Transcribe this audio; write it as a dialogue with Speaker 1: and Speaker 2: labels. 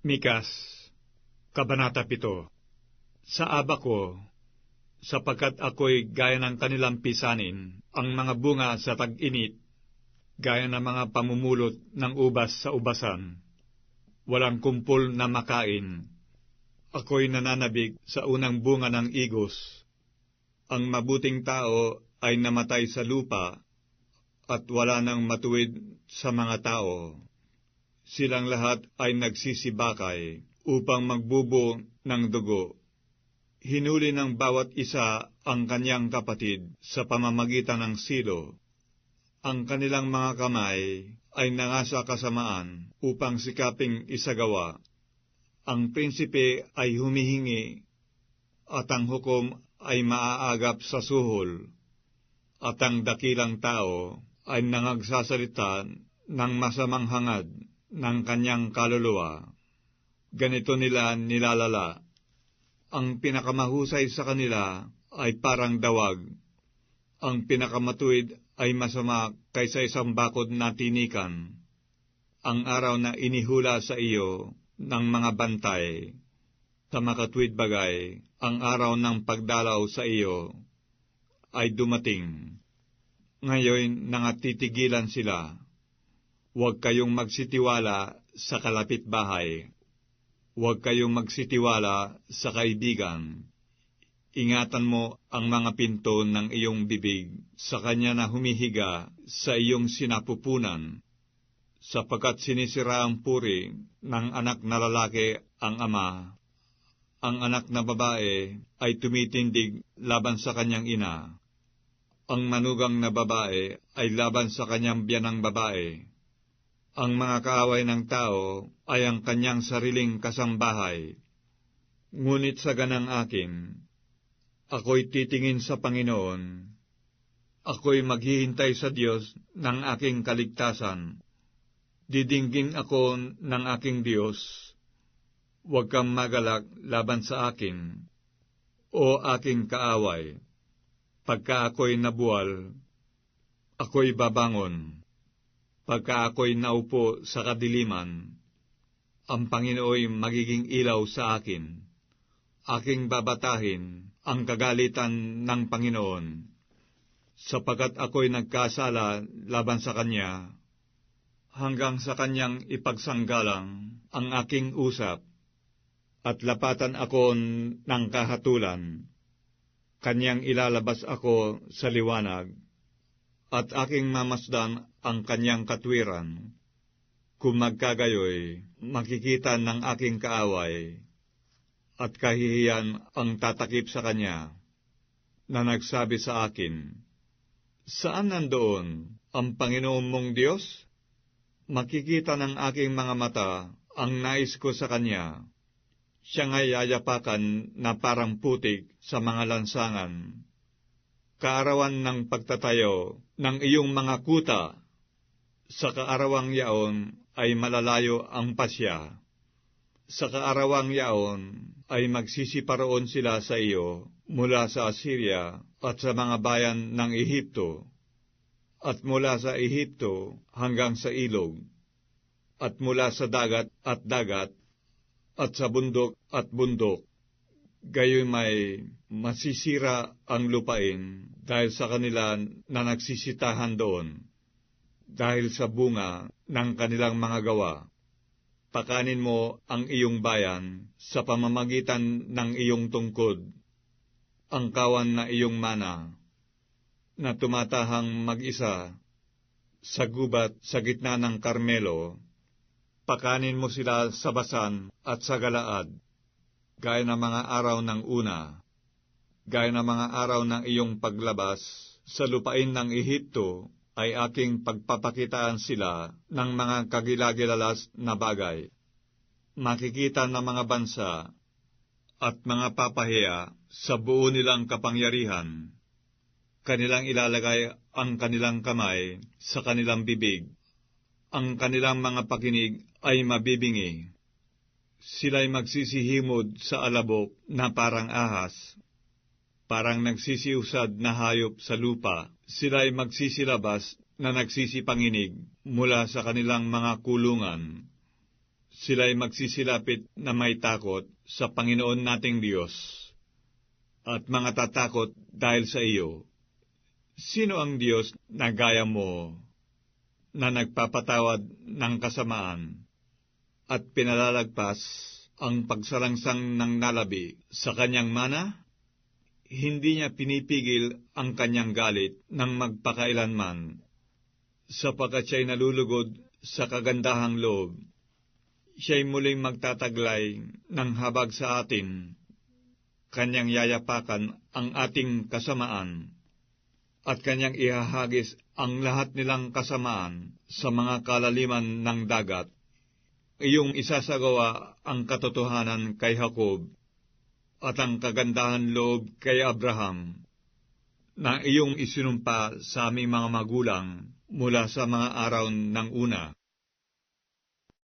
Speaker 1: Mikas, Kabanata 7. Sa aba ko, sapagkat ako'y gaya ng kanilang pisanin, ang mga bunga sa tag-init, gaya ng mga pamumulot ng ubas sa ubasan. Walang kumpol na makain. Ako'y nananabik sa unang bunga ng igos. Ang mabuting tao ay namatay sa lupa, at wala nang matuwid sa mga tao. Silang lahat ay nagsisibakay upang magbubo ng dugo. Hinuli ng bawat isa ang kanyang kapatid sa pamamagitan ng silo. Ang kanilang mga kamay ay nangasa kasamaan upang sikaping isagawa. Ang prinsipe ay humihingi, at ang hukom ay maaagap sa suhol, at ang dakilang tao ay nangagsasalita ng masamang hangad ng kanyang kaluluwa. Ganito nila nilalala. Ang pinakamahusay sa kanila ay parang dawag. Ang pinakamatuwid ay masama kaysa isang bakod na tinikan. Ang araw na inihula sa iyo ng mga bantay, sa makatuwid bagay, ang araw ng pagdalaw sa iyo ay dumating. Ngayon nangatitigilan sila. Huwag kayong magsitiwala sa kalapitbahay. Huwag kayong magsitiwala sa kaibigan. Ingatan mo ang mga pinto ng iyong bibig sa kanya na humihiga sa iyong sinapupunan, sapagkat sinisira ang puri ng anak na lalaki ang ama. Ang anak na babae ay tumitindig laban sa kanyang ina. Ang manugang na babae ay laban sa kanyang biyanang babae. Ang mga kaaway ng tao ay ang kanyang sariling kasambahay. Ngunit sa ganang akin, ako'y titingin sa Panginoon. Ako'y maghihintay sa Diyos ng aking kaligtasan. Didinggin ako ng aking Diyos. Huwag kang magalak laban sa akin, o aking kaaway. Pagka ako'y nabuwal, ako'y babangon. Pagka ako'y naupo sa kadiliman, ang Panginooy magiging ilaw sa akin. Aking babatahin ang kagalitan ng Panginoon, sapagkat ako'y nagkasala laban sa Kanya, hanggang sa Kanyang ipagsanggalang ang aking usap, at lapatan ako ng kahatulan. Kanyang ilalabas ako sa liwanag, at aking mamasdan ang kanyang katwiran. Kung magkagayoy, makikita ng aking kaaway, at kahihiyan ang tatakip sa kanya, na nagsabi sa akin, "Saan nandoon ang Panginoon mong Diyos?" Makikita ng aking mga mata ang nais ko sa kanya. Siya nga'y yayapakan na parang putik sa mga lansangan. Kaarawan ng pagtatayo ng iyong mga kuta, sa kaarawang yaon ay malalayo ang pasya. Sa kaarawang yaon ay magsisiparoon sila sa iyo mula sa Assyria at sa mga bayan ng Ehipto, at mula sa Ehipto hanggang sa ilog, at mula sa dagat, at sa bundok at bundok. Gayon may masisira ang lupain dahil sa kanila na nagsisitahan doon, dahil sa bunga ng kanilang mga gawa. Pakanin mo ang iyong bayan sa pamamagitan ng iyong tungkod, ang kawan na iyong mana, na tumatahang mag-isa sa gubat sa gitna ng Karmelo. Pakanin mo sila sa Basan at sa Galaad, gaya ng mga araw ng una, gaya ng mga araw ng iyong paglabas sa lupain ng Ehipto, ay aking pagpapakitaan sila ng mga kagilagilalas na bagay. Makikita ng mga bansa at mga papahiya sa buo nilang kapangyarihan. Kanilang ilalagay ang kanilang kamay sa kanilang bibig. Ang kanilang mga pakinig ay mabibingi. Sila'y magsisihimod sa alabok na parang ahas. Parang nagsisiusad na hayop sa lupa, sila'y magsisilabas na nagsisipanginig mula sa kanilang mga kulungan. sila'y magsisilapit na may takot sa Panginoon nating Diyos, at mga tatakot dahil sa iyo. Sino ang Diyos na gaya mo, na nagpapatawad ng kasamaan, at pinalalagpas ang pagsalangsang ng nalabi sa kanyang mana? Hindi niya pinipigil ang kanyang galit ng magpakailanman, sapagkat siya'y nalulugod sa kagandahang loob. Siya'y muling magtataglay ng habag sa atin, kanyang yayapakan ang ating kasamaan, at kanyang ihahagis ang lahat nilang kasamaan sa mga kalaliman ng dagat. Iyong isasagawa ang katotohanan kay Jacob, at ang kagandahan loob kay Abraham, na iyong isinumpa sa aming mga magulang mula sa mga araw ng una.